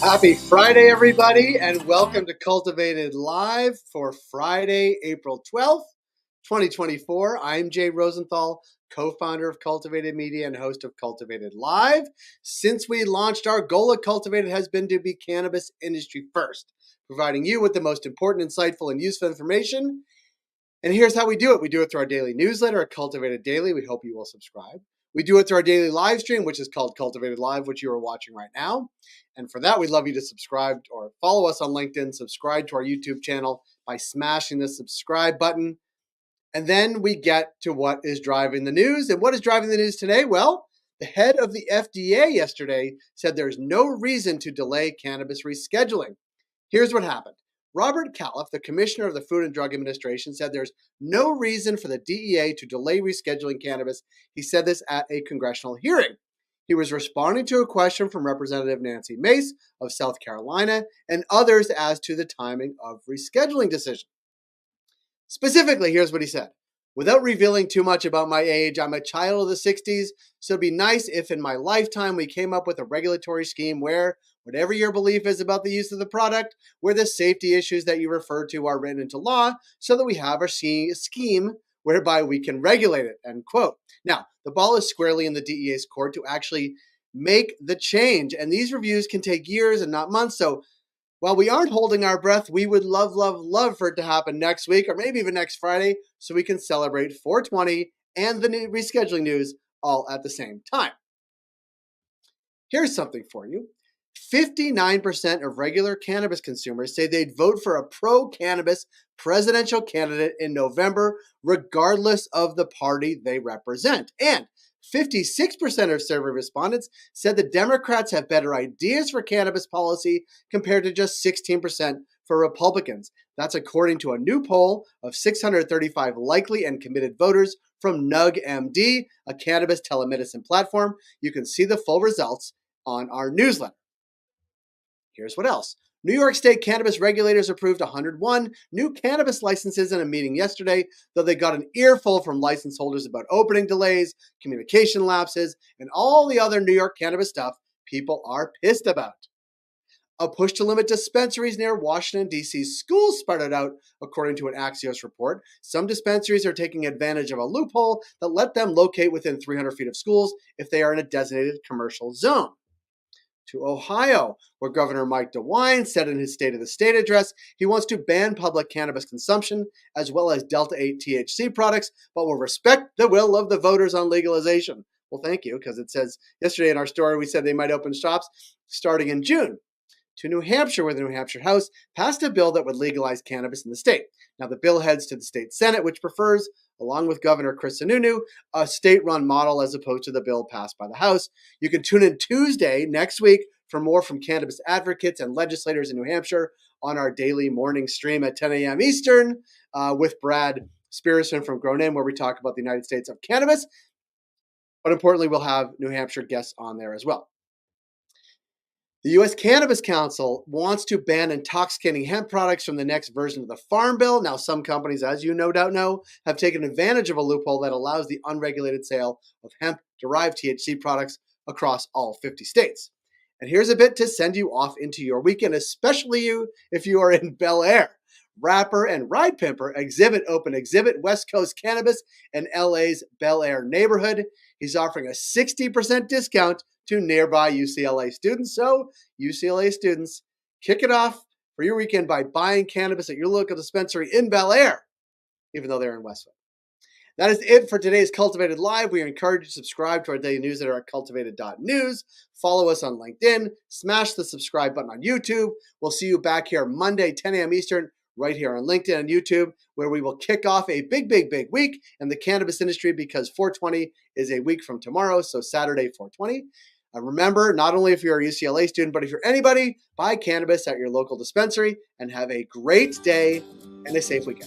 Happy Friday, everybody, and welcome to Cultivated Live for Friday, April 12th, 2024. I'm Jay Rosenthal, co-founder of Cultivated Media and host of Cultivated Live. Since we launched, our goal at Cultivated has been to be cannabis industry first, providing you with the most important, insightful, and useful information. And here's how we do it. We do it through our daily newsletter at Cultivated Daily. We hope you will subscribe. We do it through our daily live stream, which is called Cultivated Live, which you are watching right now. And for that, we'd love you to subscribe or follow us on LinkedIn, subscribe to our YouTube channel by smashing the subscribe button. And then we get to what is driving the news. And what is driving the news today? Well, the head of the FDA yesterday said there's no reason to delay cannabis rescheduling. Here's what happened. Robert Califf, the commissioner of the Food and Drug Administration, said there's no reason for the DEA to delay rescheduling cannabis. He said this at a congressional hearing. He was responding to a question from Representative Nancy Mace of South Carolina and others as to the timing of rescheduling decision. Specifically, here's what he said. Without revealing too much about my age, I'm a child of the 60s, so it'd be nice if in my lifetime we came up with a regulatory scheme where, whatever your belief is about the use of the product, where the safety issues that you refer to are written into law, so that we have a scheme whereby we can regulate it, end quote. Now, the ball is squarely in the DEA's court to actually make the change, and these reviews can take years and not months, so while we aren't holding our breath, we would love for it to happen next week or maybe even next Friday so we can celebrate 420 and the new rescheduling news all at the same time. Here's something for you. 59% of regular cannabis consumers say they'd vote for a pro-cannabis presidential candidate in November, regardless of the party they represent. And 56% of survey respondents said the Democrats have better ideas for cannabis policy compared to just 16% for Republicans. That's according to a new poll of 635 likely and committed voters from NugMD, a cannabis telemedicine platform. You can see the full results on our newsletter. Here's what else. New York State cannabis regulators approved 101 new cannabis licenses in a meeting yesterday, though they got an earful from license holders about opening delays, communication lapses, and all the other New York cannabis stuff people are pissed about. A push to limit dispensaries near Washington, D.C. schools sputtered out, according to an Axios report. Some dispensaries are taking advantage of a loophole that let them locate within 300 feet of schools if they are in a designated commercial zone. To Ohio, where Governor Mike DeWine said in his State of the State address he wants to ban public cannabis consumption as well as Delta-8 THC products, but will respect the will of the voters on legalization. Well, thank you, because it says yesterday in our story we said they might open shops starting in June. To New Hampshire, where the New Hampshire House passed a bill that would legalize cannabis in the state. Now, the bill heads to the state Senate, which prefers, along with Governor Chris Sununu, a state-run model as opposed to the bill passed by the House. You can tune in Tuesday next week for more from cannabis advocates and legislators in New Hampshire on our daily morning stream at 10 a.m. Eastern with Brad Spearson from Grown In, where we talk about the United States of cannabis. But importantly, we'll have New Hampshire guests on there as well. The U.S. Cannabis Council wants to ban intoxicating hemp products from the next version of the Farm Bill. Now, some companies, as you no doubt know, have taken advantage of a loophole that allows the unregulated sale of hemp-derived THC products across all 50 states. And here's a bit to send you off into your weekend, especially you if you are in Bel Air. Rapper and ride pimper Exhibit West Coast Cannabis in LA's Bel Air neighborhood. He's offering a 60% discount to nearby UCLA students. So, UCLA students, kick it off for your weekend by buying cannabis at your local dispensary in Bel Air, even though they're in Westwood. That is it for today's Cultivated Live. We encourage you to subscribe to our daily newsletter at cultivated.news. Follow us on LinkedIn. Smash the subscribe button on YouTube. We'll see you back here Monday, 10 a.m. Eastern, right here on LinkedIn and YouTube, where we will kick off a big week in the cannabis industry because 420 is a week from tomorrow, so Saturday, 420. Remember, not only if you're a UCLA student, but if you're anybody, buy cannabis at your local dispensary and have a great day and a safe weekend.